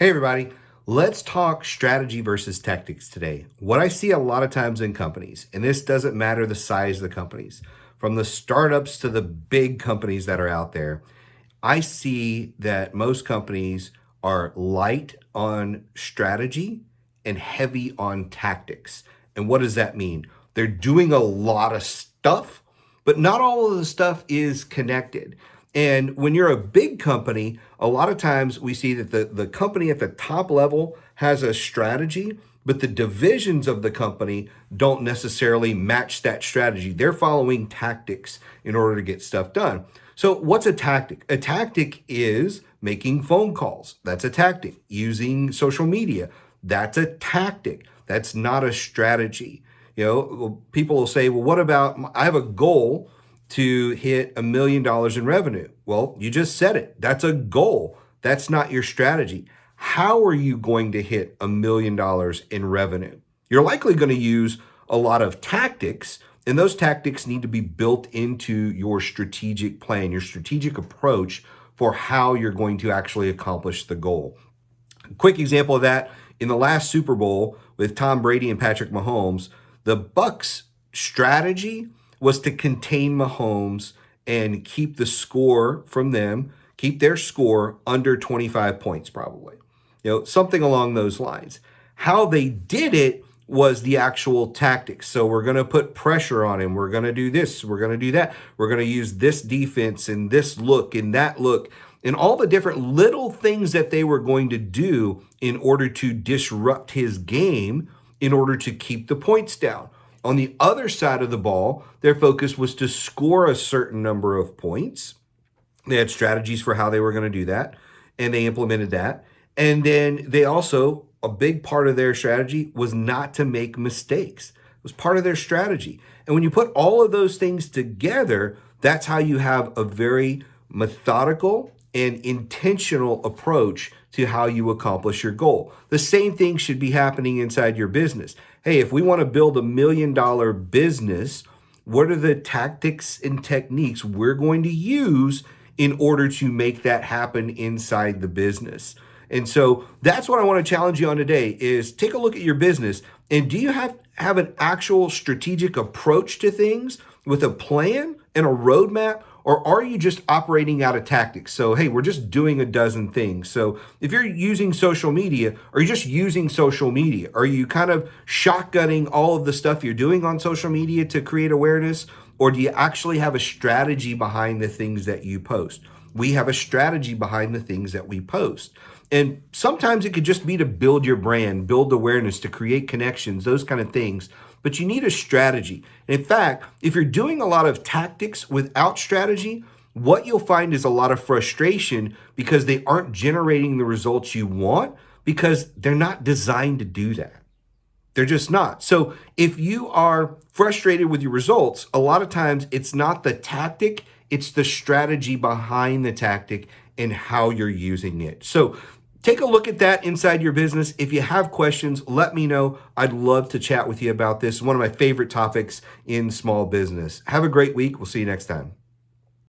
Hey, everybody. Let's talk strategy versus tactics today. What I see a lot of times in companies, and this doesn't matter the size of the companies, from the startups to the big companies that are out there, I see that most companies are light on strategy and heavy on tactics. And what does that mean? They're doing a lot of stuff, but not all of the stuff is connected. And when you're a big company, a lot of times we see that the company at the top level has a strategy, but the divisions of the company don't necessarily match that strategy. They're following tactics in order to get stuff done. So, what's a tactic? A tactic is making phone calls. That's a tactic. Using social media. That's a tactic. That's not a strategy. People will say, well, what about I have a goal to hit $1 million in revenue? Well, you just said it. That's a goal. That's not your strategy. How are you going to hit $1 million in revenue? You're likely going to use a lot of tactics, and those tactics need to be built into your strategic plan, your strategic approach for how you're going to actually accomplish the goal. A quick example of that, in the last Super Bowl with Tom Brady and Patrick Mahomes, the Bucs strategy was to contain Mahomes and keep the score from them, keep their score under 25 points probably. Something along those lines. How they did it was the actual tactics. So we're going to put pressure on him. We're going to do this. We're going to do that. We're going to use this defense and this look and that look and all the different little things that they were going to do in order to disrupt his game in order to keep the points down. On the other side of the ball, their focus was to score a certain number of points. They had strategies for how they were going to do that, and they implemented that. And then they also, a big part of their strategy was not to make mistakes. It was part of their strategy. And when you put all of those things together, that's how you have a very methodical and intentional approach to how you accomplish your goal. The same thing should be happening inside your business. Hey, if we want to build $1 million business, what are the tactics and techniques we're going to use in order to make that happen inside the business? And so that's what I want to challenge you on today is take a look at your business. And do you have an actual strategic approach to things with a plan and a roadmap? Or are you just operating out of tactics? So, hey, we're just doing a dozen things. So if you're using social media, are you just using social media? Are you kind of shotgunning all of the stuff you're doing on social media to create awareness? Or do you actually have a strategy behind the things that you post? We have a strategy behind the things that we post. And sometimes it could just be to build your brand, build awareness, to create connections, those kind of things. But you need a strategy. And in fact, if you're doing a lot of tactics without strategy, what you'll find is a lot of frustration because they aren't generating the results you want because they're not designed to do that. They're just not. So if you are frustrated with your results, a lot of times it's not the tactic, it's the strategy behind the tactic and how you're using it. So take a look at that inside your business. If you have questions, let me know. I'd love to chat with you about this. One of my favorite topics in small business. Have a great week. We'll see you next time.